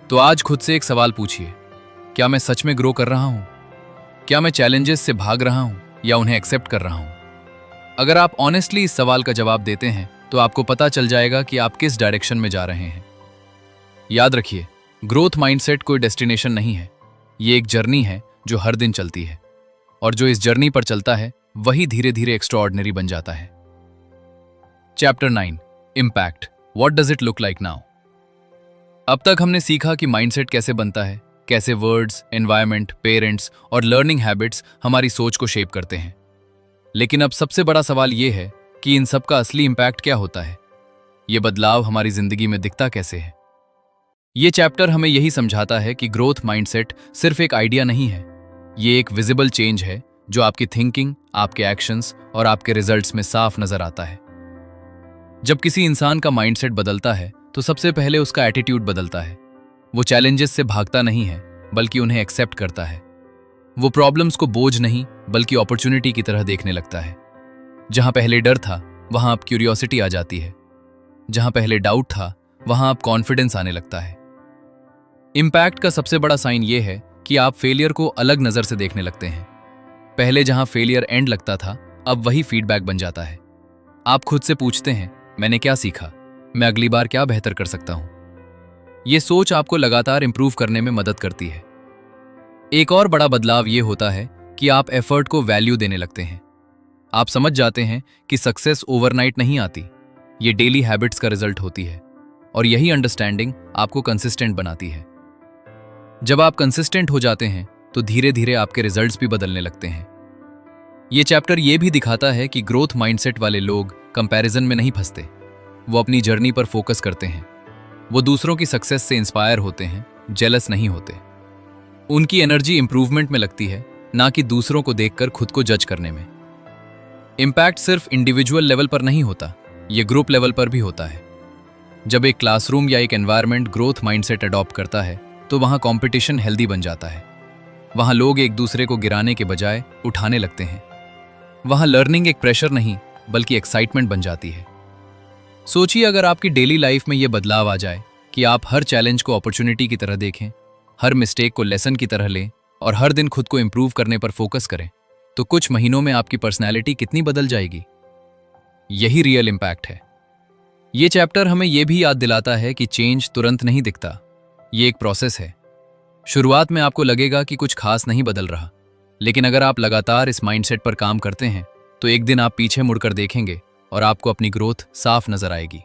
तो आज खुद से एक सवाल पूछिए, क्या मैं सच में ग्रो कर रहा हूं? क्या मैं चैलेंजेस से भाग रहा हूं या उन्हें एक्सेप्ट कर रहा हूं? अगर आप ऑनेस्टली इस सवाल का जवाब देते हैं तो आपको पता चल जाएगा कि आप किस डायरेक्शन में जा रहे हैं। याद रखिए, ग्रोथ माइंडसेट कोई डेस्टिनेशन नहीं है, ये एक जर्नी है जो हर दिन चलती है, और जो इस जर्नी पर चलता है वही धीरे धीरे एक्स्ट्राऑर्डिनरी बन जाता है। Chapter 9, impact, what does it look like now. अब तक हमने सीखा कि माइंडसेट कैसे बनता है, कैसे वर्ड्स, एनवायरनमेंट, पेरेंट्स और लर्निंग हैबिट्स हमारी सोच को शेप करते हैं। लेकिन अब सबसे बड़ा सवाल यह है कि इन सब का असली इंपैक्ट क्या होता है। यह बदलाव हमारी जिंदगी में दिखता कैसे है। यह चैप्टर हमें यही समझाता है कि ग्रोथ माइंडसेट सिर्फ एक आइडिया नहीं है, ये एक विजिबल चेंज है जो आपकी थिंकिंग, आपके एक्शंस और आपके रिजल्ट्स में साफ नजर आता है। जब किसी इंसान का माइंडसेट बदलता है तो सबसे पहले उसका एटीट्यूड बदलता है। वो चैलेंजेस से भागता नहीं है बल्कि उन्हें एक्सेप्ट करता है। वो प्रॉब्लम्स को बोझ नहीं बल्कि अपॉर्चुनिटी की तरह देखने लगता है। जहां पहले डर था वहां अब क्यूरियोसिटी आ जाती है। जहां पहले डाउट था वहां अब कॉन्फिडेंस आने लगता है। इंपैक्ट का सबसे बड़ा साइन यह है कि आप फेलियर को अलग नजर से देखने लगते हैं। पहले जहां फेलियर एंड लगता था, अब वही फीडबैक बन जाता है। आप खुद से पूछते हैं, मैंने क्या सीखा, मैं अगली बार क्या बेहतर कर सकता हूं। यह सोच आपको लगातार इंप्रूव करने में मदद करती है। एक और बड़ा बदलाव यह होता है कि आप एफर्ट को वैल्यू देने लगते हैं। आप समझ जाते हैं कि सक्सेस ओवरनाइट नहीं आती, ये डेली हैबिट्स का रिजल्ट होती है, और यही अंडरस्टैंडिंग आपको कंसिस्टेंट बनाती है। जब आप कंसिस्टेंट हो जाते हैं तो धीरे धीरे आपके रिजल्ट्स भी बदलने लगते हैं। ये चैप्टर ये भी दिखाता है कि ग्रोथ माइंडसेट वाले लोग कंपैरिजन में नहीं फंसते, वो अपनी जर्नी पर फोकस करते हैं। वो दूसरों की सक्सेस से इंस्पायर होते हैं, जेलस नहीं होते। उनकी एनर्जी इंप्रूवमेंट में लगती है, ना कि दूसरों को देखकर खुद को जज करने में। इंपैक्ट सिर्फ इंडिविजुअल लेवल पर नहीं होता, ये ग्रुप लेवल पर भी होता है। जब एक क्लासरूम या एक एनवायरनमेंट ग्रोथ माइंडसेट अडॉप्ट करता है तो वहां कंपटीशन हेल्दी बन जाता है। वहां लोग एक दूसरे को गिराने के बजाय उठाने लगते हैं। वहां लर्निंग एक प्रेशर नहीं बल्कि एक्साइटमेंट बन जाती है। सोचिए अगर आपकी डेली लाइफ में यह बदलाव आ जाए कि आप हर चैलेंज को अपॉर्चुनिटी की तरह देखें, हर मिस्टेक को लेसन की तरह लें और हर दिन खुद को इंप्रूव करने पर फोकस करें, तो कुछ महीनों में आपकी पर्सनैलिटी कितनी बदल जाएगी। यही रियल इंपैक्ट है। यह चैप्टर हमें यह भी याद दिलाता है कि चेंज तुरंत नहीं दिखता, ये एक प्रोसेस है। शुरुआत में आपको लगेगा कि कुछ खास नहीं बदल रहा, लेकिन अगर आप लगातार इस माइंडसेट पर काम करते हैं तो एक दिन आप पीछे मुड़कर देखेंगे और आपको अपनी ग्रोथ साफ नजर आएगी।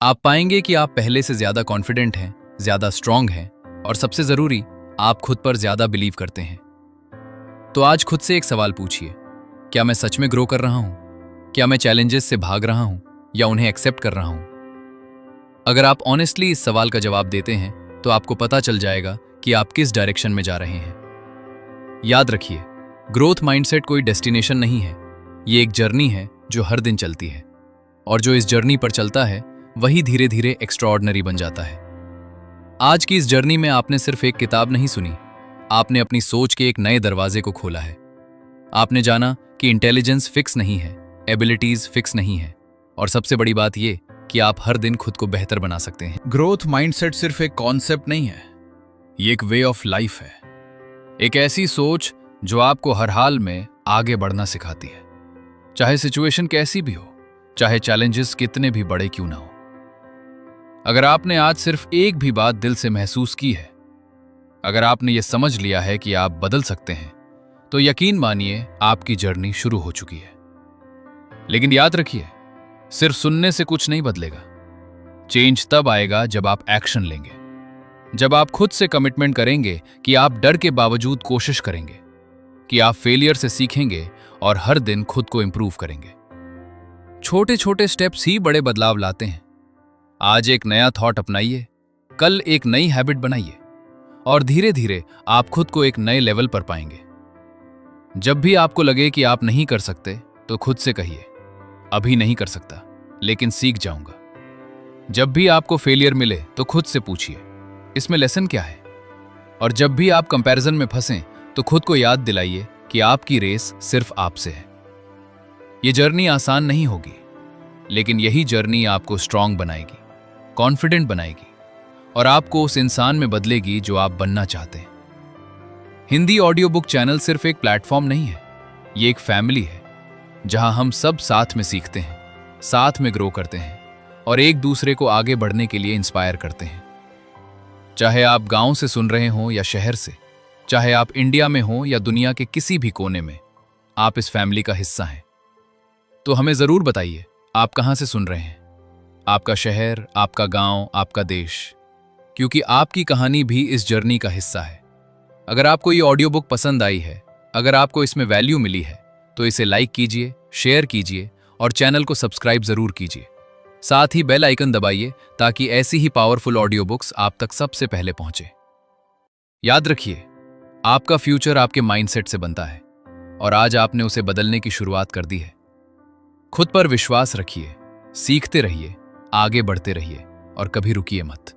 आप पाएंगे कि आप पहले से ज्यादा कॉन्फिडेंट हैं, ज्यादा स्ट्रांग हैं और सबसे जरूरी, आप खुद पर ज्यादा बिलीव करते हैं। तो आज खुद से एक सवाल पूछिए, क्या मैं सच में ग्रो कर रहा हूं? क्या मैं चैलेंजेस से भाग रहा हूं या उन्हें एक्सेप्ट कर रहा हूं? अगर आप ऑनेस्टली इस सवाल का जवाब देते हैं तो आपको पता चल जाएगा कि आप किस डायरेक्शन में जा रहे हैं। याद रखिए, ग्रोथ माइंडसेट कोई डेस्टिनेशन नहीं है, ये एक जर्नी है जो हर दिन चलती है, और जो इस जर्नी पर चलता है वही धीरे धीरे एक्स्ट्राऑर्डिनरी बन जाता है। आज की इस जर्नी में आपने सिर्फ एक किताब नहीं सुनी, आपने अपनी सोच के एक नए दरवाजे को खोला है। आपने जाना कि इंटेलिजेंस फिक्स नहीं है, एबिलिटीज फिक्स नहीं है, और सबसे बड़ी बात यह कि आप हर दिन खुद को बेहतर बना सकते हैं। ग्रोथ माइंडसेट सिर्फ एक कॉन्सेप्ट नहीं है, ये एक वे ऑफ लाइफ है, एक ऐसी सोच जो आपको हर हाल में आगे बढ़ना सिखाती है, चाहे सिचुएशन कैसी भी हो, चाहे चैलेंजेस कितने भी बड़े क्यों ना हो। अगर आपने आज सिर्फ एक भी बात दिल से महसूस की है, अगर आपने ये समझ लिया है कि आप बदल सकते हैं, तो यकीन मानिए आपकी जर्नी शुरू हो चुकी है। लेकिन याद रखिए, सिर्फ सुनने से कुछ नहीं बदलेगा। चेंज तब आएगा जब आप एक्शन लेंगे, जब आप खुद से कमिटमेंट करेंगे कि आप डर के बावजूद कोशिश करेंगे, कि आप फेलियर से सीखेंगे और हर दिन खुद को इंप्रूव करेंगे। छोटे छोटे स्टेप्स ही बड़े बदलाव लाते हैं। आज एक नया थॉट अपनाइए, कल एक नई हैबिट बनाइए, और धीरे धीरे आप खुद को एक नए लेवल पर पाएंगे। जब भी आपको लगे कि आप नहीं कर सकते, तो खुद से कहिए, अभी नहीं कर सकता, लेकिन सीख जाऊंगा। जब भी आपको फेलियर मिले तो खुद से पूछिए, इसमें लेसन क्या है? और जब भी आप कंपैरिजन में फंसें, तो खुद को याद दिलाइए कि आपकी रेस सिर्फ आपसे है। ये जर्नी आसान नहीं होगी, लेकिन यही जर्नी आपको स्ट्रांग बनाएगी, कॉन्फिडेंट बनाएगी, और आपको उस इंसान में बदलेगी जो आप बनना चाहते हैं। हिंदी ऑडियो बुक चैनल सिर्फ एक प्लेटफॉर्म नहीं है, ये एक फैमिली है, जहां हम सब साथ में सीखते हैं, साथ में ग्रो करते हैं, और एक दूसरे को आगे बढ़ने के लिए इंस्पायर करते हैं। चाहे आप गांव से सुन रहे हों या शहर से, चाहे आप इंडिया में हों या दुनिया के किसी भी कोने में, आप इस फैमिली का हिस्सा हैं। तो हमें जरूर बताइए, आप कहां से सुन रहे हैं, आपका शहर, आपका गांव, आपका देश, क्योंकि आपकी कहानी भी इस जर्नी का हिस्सा है। अगर आपको ये ऑडियो बुक पसंद आई है, अगर आपको इसमें वैल्यू मिली है, तो इसे लाइक कीजिए, शेयर कीजिए, और चैनल को सब्सक्राइब जरूर कीजिए। साथ ही बेल आइकन दबाइए ताकि ऐसी ही पावरफुल ऑडियो बुक्स आप तक सबसे पहले पहुंचे। याद रखिए, आपका फ्यूचर आपके माइंडसेट से बनता है, और आज आपने उसे बदलने की शुरुआत कर दी है। खुद पर विश्वास रखिए, सीखते रहिए, आगे बढ़ते रहिए, और कभी रुकिए मत,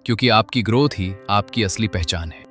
क्योंकि आपकी ग्रोथ ही आपकी असली पहचान है।